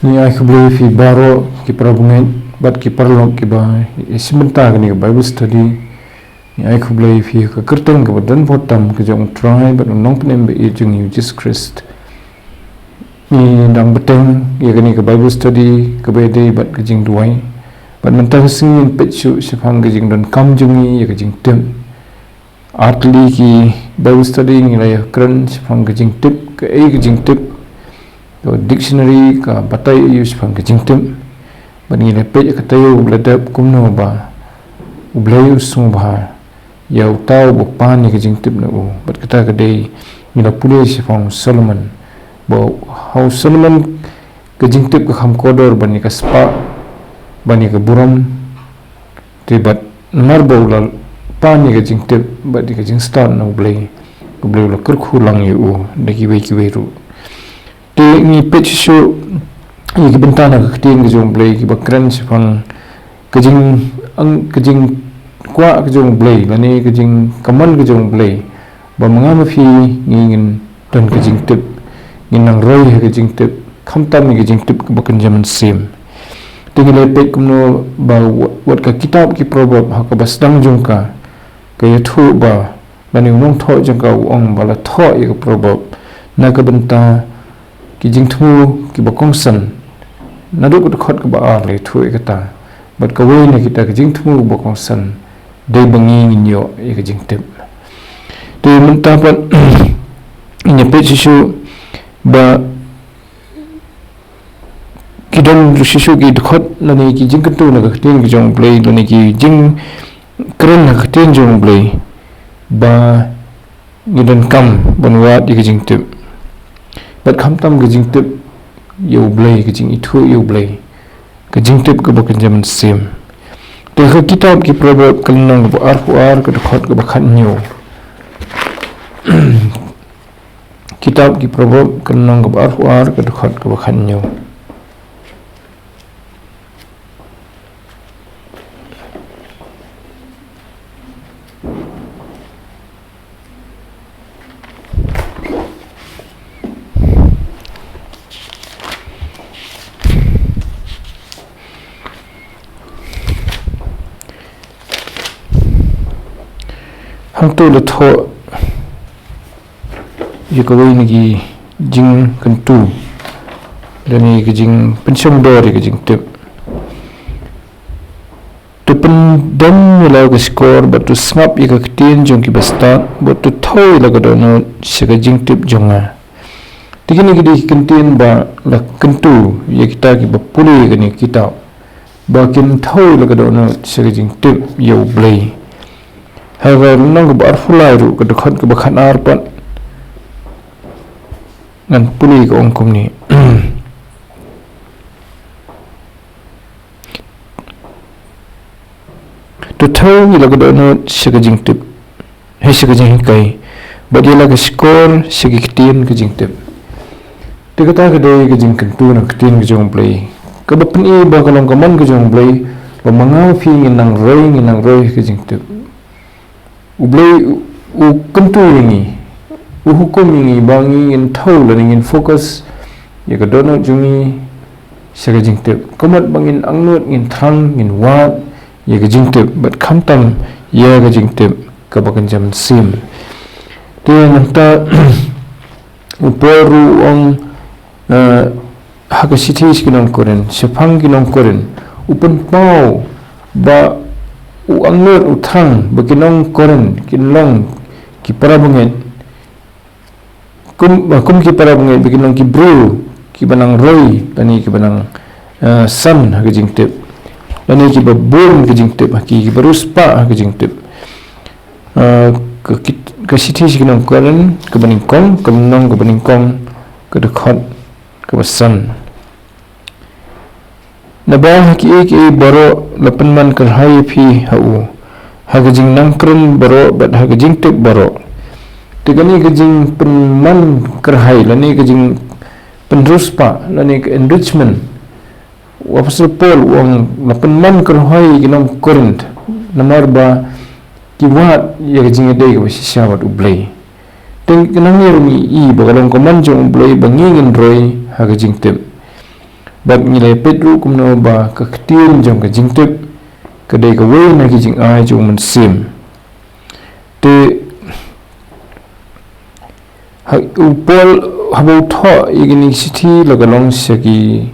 ni ai khubli fi baro ki parabungai bat ki parlok ki ba simenta ni Bible study ni ai khubli fi ka kirtan ka badan botam ka jong try but nong pnem be jing Jesus Christ ni dang beteng ya ni ka Bible study ka be dei bat ka Jingduwai bat Mynta singin pechu shphang ka Jingdonkam jungi ya ka Jingtip atli ki Bible study ni la ya kran shphang ka Jingtip ka ka Jingtip dictionary ka batai use phang ka Jingtip bani le pe ka tayo bladap kumno ba BLEI sngewbha yau tau bo pan ni ka Jingtip na u bat kata ka dei ni la pulis phang Solomon bo how Solomon ka Jingtip ka kham kodor bani ka spa bani ka buram te bat marbo la pan ni ka Jingtip bat ka JINGSTAD na BLEI la Kyrkhu lang yu de kiwei ru te ni pechu i ki bynta na ka tin ka jong BLEI ki bakran sphang ka jing kwa ka jong BLEI la ne ka jing kaman ka jong BLEI ba manga ma fi ngin ton ka Jingtip ngin nang roi ka Jingtip khamtam ni ka Jingtip ka bakan jaman sim te ni le pe kumno ba wat ka kitab ki proverb ha ka basdang jong ka yathu ba la ni nong tho jong ka ong ba la tho i ka proverb na ka bynta ki Jingthmu ki bakong san naduk khot ka ba le thu ka ta bat ka we ne kita ki Jingthmu bakong san de bangi nyo ka Jingtip te Mynta pat nya pe shu ba kidon shu ki khot na ni ki Jingttu na ka tin ki jong BLEI la ni ki jing kren na ka tin jong BLEI ba Jingdonkam banwat ki Jingtip bat khamtam ka Jingtip yu BLEI ka jing ithu yu BLEI ka Jingtip ka bakan jaman sim te ka kitab ki proverb kalnang ba ar ka khot ka bakhan nyu kitab ki proverb kalnang ba ar ka khot ka bakhan nyu tu le tho ye ko ni gi jing kan tu le ni gi jing pensiong do ri gi Jingtip tu pen dam la ga score but to snap ye ka tin jong ki basta but to thoi la ga do no se ga Jingtip jonga tikini gi di kantin ba la kan tu ye kita ki ba puli ga ni kitab ba kin thoi la ga do no se ga Jingtip yo BLEI haga nang ba fulai ru ka khot ka bakhan ar pat ngan puli ka ongkom ni to thau ni la ka no se ka Jingtip he se ka jing kai ba dia la ka score se ki tin ka Jingtip te ka ta ka dei ka jing kan tu na ka tin ka jong BLEI ka ba pen e ba ka long ka man ka jong BLEI ba manga fi ngin nang roi ka Jingtip BLEI u kentu ini u hukum ini bangi in thau la ngin focus ya ka dono jungi se ka Jingtip kamat bangin angnut ngin thang ngin wat ya ka Jingtip bat khamtam ya ka Jingtip ka bakan jam sim te Mynta u peru ong ha ka sithi kinong koren shphang kinong koren upan pau ba u angnut u thang bakinong koren kinlong ki parabunget kum ki parabunget bakinong ki bru ki banang roi tani ki banang san ha Jingtip tani ki babun ka Jingtip ki baruspa ha Jingtip ka sithi kinong koren ka baningkong kamnong ka baningkong ka khot ka basan nabah ki baro lapan man kerhai phi hau ha jing nangkren baro bat ha Jingtip baro tegani ka jing penman kerhai lani ka jing penruspa lani ka enrichment wapasal pol wang lapan man kerhai kinong Korint namar ba kiwat ya ka jing dei ka sisawat BLEI teng kenang ni i bagalong ka man jong BLEI bangingin roi ha Jingtip bat ngilai petru kumno ba ka ktin jong ka jingtip ka dei ka wei na ki jing ai jong man sim te ha upol habau tho igini city la galong saki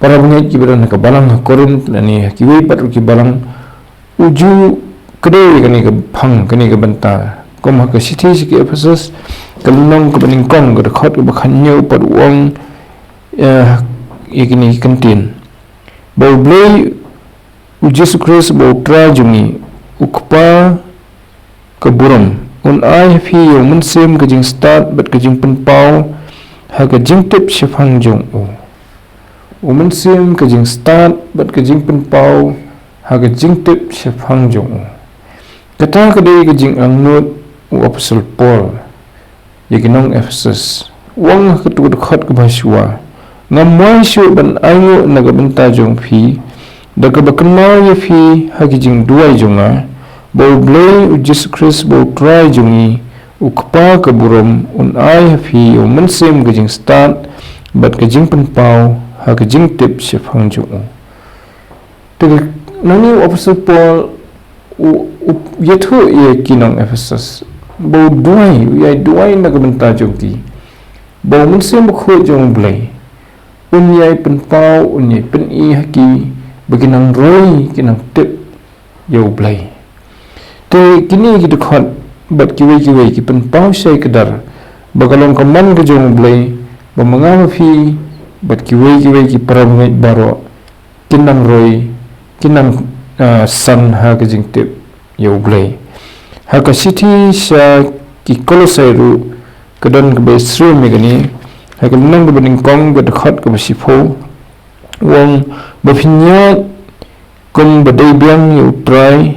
para bungai ki beran ka balang korin ani ki wei patru ki balang uju kede kani ka phang kani ka bynta kom ha ka city ki Ephesus kalong ka baning kong ka khot ka bakhanyo par wong igini kantin bau BLEI Jesus Christ bau tra jungi ukpa ka buram un ai fi yo mun sem ka JINGSTAD bat ka jing pen pau ha ka Jingtip shimphang jong u mun sem ka JINGSTAD bat ka jing pen pau ha ka Jingtip shimphang jong kata ka dei ka jing angnut u apostle Paul yakinong Ephesus wang ka tu khot ka baswa ngamwai shu ban aingo na ka bynta jong phi da ka bakna ye phi ha ki Jingduwai jonga bau BLEI Jesus Christ bau try jongi ukpa ka buram un ai phi o man sem ka JINGSTAD bat ka jing pen pau ha ka Jingtip shimphang jong te nani apostle Paul yetho ye kinong Ephesus bau duwai na ka bynta jong ti bau man sem khot jong BLEI unyai pen pau unyai pen i haki baginang roi kinang tip yo BLEI te kini ki khot bat kiwei ki pen pau sai kedar bagalong kaman ka jong BLEI bamanga fi bat kiwei ki paramngai baro kinang roi kinang san ha ka Jingtip yo BLEI ha ka city sha ki kolosai ru kadan ka besru megani ha ka nang ka baning kong ka khot ka basipho wong bafinya kum badai biang yo try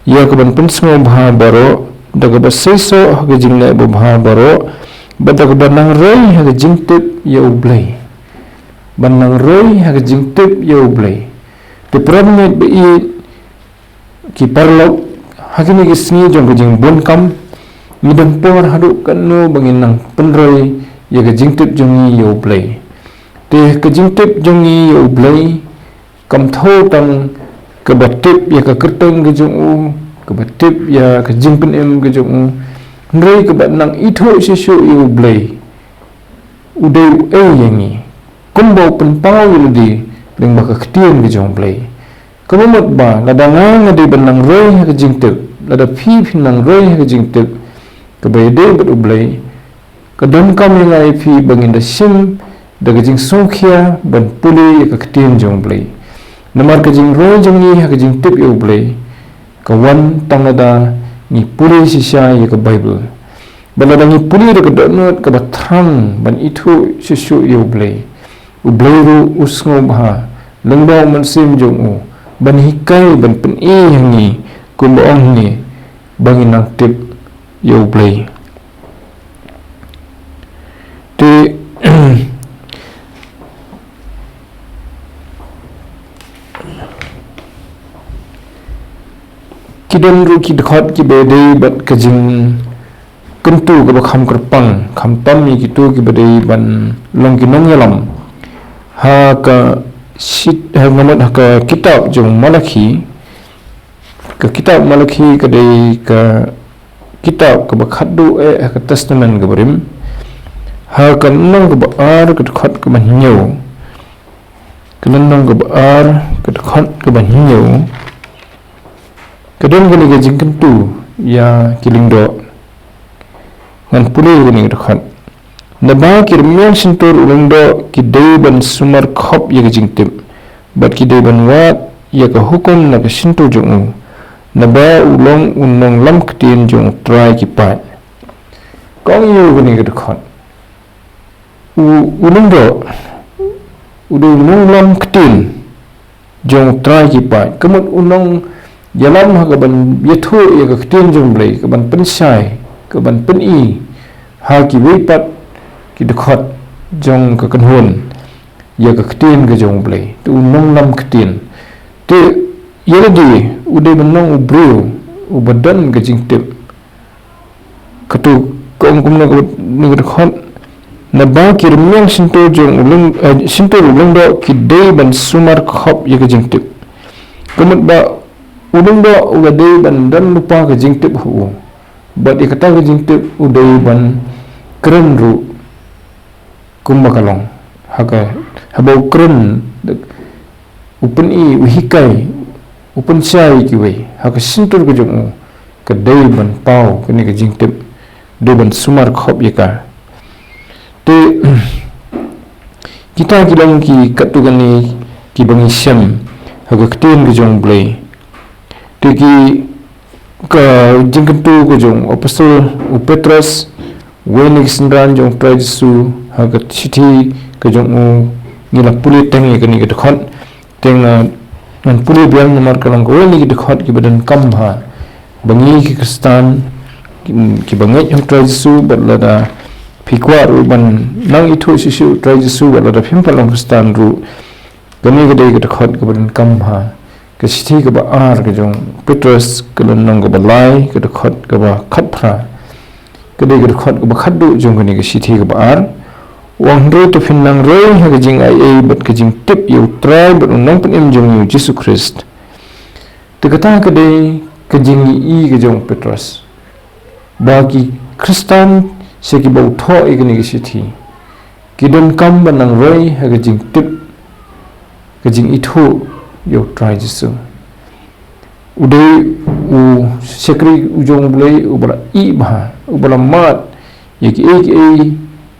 ya ka ban pen sngewbha baro daga baseso ha ka jingnai bha baro badak banang roi ha ka Jingtip yo BLEI banang roi ha ka Jingtip yo BLEI te pramngai BLEI ki parlok hakini ki sngi jong ka Jingdonkam midang por hadu kanno banginang penroi ya ka Jingtip jongi yo BLEI te ka Jingtip jongi yo BLEI kam tho tang ka batip ya ka kerteng ka jong ka batip ya ka jingpen em ka jong nrei ka batnang itho shishu yo BLEI udai yangi kumbo pen pau yudi ling ba ka ktien ka jong BLEI kamamot ba ladanga ngadi banang roi ka Jingtip lada phi nang roi ka Jingtip ka bayde bat BLEI ka domkam yang ai phi bangin da shim daga jing songkhia ban puli ka ktien jong BLEI namar ka jing roi jongi ka Jingtip yo BLEI ka wan tangada ni puli sisha ya ka Bible balada ni puli da ka donot ka Tham ban itu shishu yo BLEI ru sngewbha lengbaw man sim jong ban hikai ban pen i hangi kumbaong ni banginang tip yo BLEI te kidan ru ki khot ki bede bat ka jing kentu ka bakham kerpang kham tam mi kitu ki bede ban long ki nong yalam ha ka sit ha ngamat ha ka kitab jong Malakhi ka kitab Malakhi ka dei ka kitab ka bakhadu ka testament ka berim ha ka nong ka baar ka khot ka banyo ka nong ka baar ka khot ka banyo ka don ka ni ka jing kentu ya kilingdo ngan puli ka ni ka khot na ba kirmian sintur ulungdo ki dei ban sumar khop ya ka Jingtip bat ki dei ban wat ya ka hukum na ka sintur jong na ba ulong unong lam ktien jong try ki pat kong yu ka ni ka khot ulungdo unong lam ktien jong try ki pat kamot unong yalam ha ka ban yetho ya ka ktien jong BLEI ka ban pensai ka ban pen i ha ki wei pat ki khot jong ka kanhun ya ka ktien ka jong BLEI tu nong lam ktien te yeladi ude benong ubru ubadan ka Jingtip katu kom kumna ka ni ka khot na ba kirmyang sinto jong ulung do ki dei ban sumar khop ye ka jingtip kamut ba ulung do uga dei ban dan lupa ka jingtip hu ba ikata ka jingtip udei ban kren ru kumbakalong haka habau kren upen i uhikai upen sai kiwei haka sintur ka jong ka dei ban pau ka ni ka jingtip dei ban sumar khop ye ka te kita kilang ki katugan ni ki bangi shim haga kten ke jong BLEI te ki ka jingkentu ke jong apostol Petrus wenig sendran jong trajisu haga city ke jong ngila puli tengi ke ni ke dekhot teng nan puli biang nomor kalang ko wenig dekhot ki badan kamha bangi ki kristan ki bangi jong trajisu badlada pikwa ru ban nang itu sisu trajisu wala da pimpalang kristan ru gani gede gede khot ke ban kamha ke sithi ke ba ar ke jong Petrus ke nang ke balai ke khot ke ba khatphra gede gede khot ke ba khaddu jong gani ke sithi ke ba ar wang ro to phinnang re ha ke jing ai bat ke jing tip yu trai bat nang pen em jong yu Jesus Christ te kata ke de ke jing i ke jong Petrus bagi kristan seki bau tho igni gi sithi kidon kam banang roi ha ga jing tip ga jing ithu yo try jisu udai u sekri ujong BLEI ubala i bha ubala mat yeki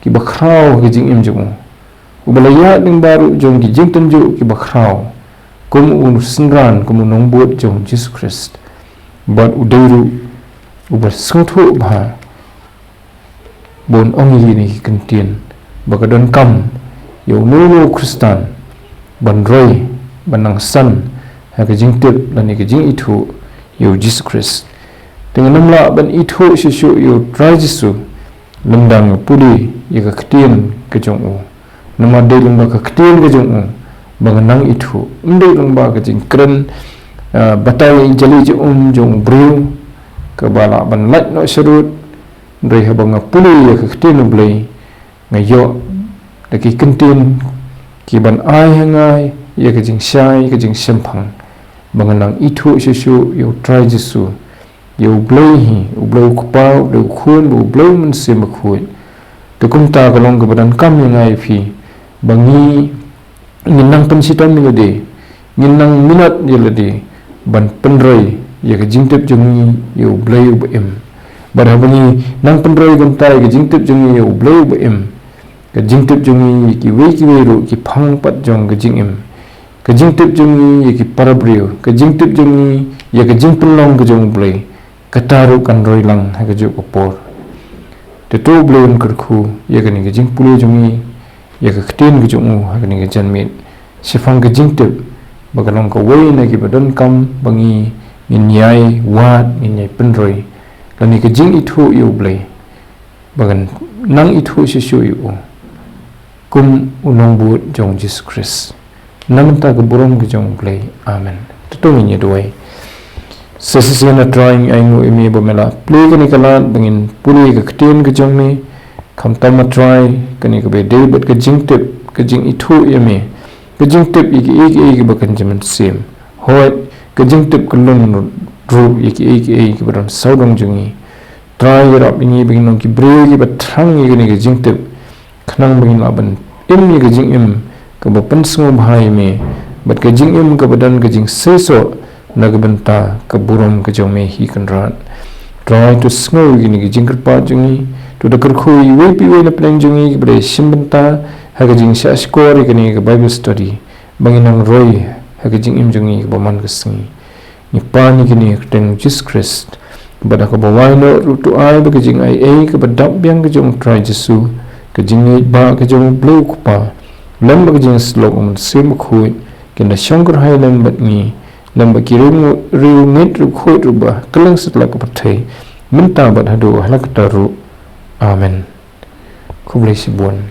ki bakrau ga jing im jong ubala ya ding baru jong gi jing tanju ki bakrau kum un sindran kum nong bot jong Jesus Christ but udai ru ubal sungthu bha bon ongi ni kentien bakadon kam yo nulu kristan ban roi banang san ha ka jingtip lani ka jing ithu yo Jesus Christ dengan namla ban ithu sisu yo try jisu lendang pudi ye ka ktien ke jong u nama de leng ba ka ktien ke jong u banganang ithu inde leng ba ka jing kren batai jali jong bru ka bala ban lat no serut rei habang puli ya khtinu BLEI ngayo daki kentin ki ban ai hangai ya ka jing sai ka jing shemphang banganang ithu sisu yo try jisu yo BLEI hi BLEI kupau de khun bu BLEI mun sim khun to kum ta kalong ka badan kam ngai phi bangi ninang pensitan mi de ninang minat ye de ban penrei ya ka jingtip jung yo BLEI bu em barabani nang penroi gantai ke jingtip jungi yo BLEI bu em ke jingtip jungi ki wei ru ki phang pat jong ke jingim ke jingtip jungi ki parabrio ke jingtip jungi ya ke jingpelong ke jong BLEI kataru kan roi lang ha ke ju opor te to BLEI Kyrkhu ya ke ni ke jingpulu jungi ya ke kten ke jong ha ke ni ke janmit sifang ke jingtip bagalong ko wei na ki badan kam bangi ninyai wat ninyai penroi lani ke jing ithu yo BLEI bagan nang ithu sisu yo kum unong but jong Jesus Christ namta ke burong ke jong BLEI amen tutong ni duwai sesisian drawing aingu imi bomela play ke nikalat bangin puli ke ktin ke jong ni kam tama try ke ni ke be David ke jingtip ke jing ithu yemi ke jingtip iki bakan jaman sim hoy ke jingtip ke lun ru iki ke badan saudong jungi try rap ini begin nong ki bre ki batrang ni ke jingtip khnang begin laban im ni ke jing im ke bapan sngewbha me bat ke jing im ke badan ke jing seso na ke bynta ke burom ke jome hi kanrat try to snow ni ke jing kerpa jungi to the Kyrkhu we pi we na plan jungi bre shim bynta ha ke jing sha score ke ni ke Bible study bangin nang roi ha ke jing im jungi ke baman ke sngi ni pa ni ke ni teng Jesus Christ bada ko bawaino rutu ai ba ke jing ai ke badap biang ke jong try Jesu ke jing ba ke jong BLEI kupa lam ba ke jing slok um sim khu ke na shangkur hai lam bat ni lam ba ki ru ngit ru khu ru ba kelang setla ko pathai Mynta bat hadu halak taru amen ku BLEI sibuan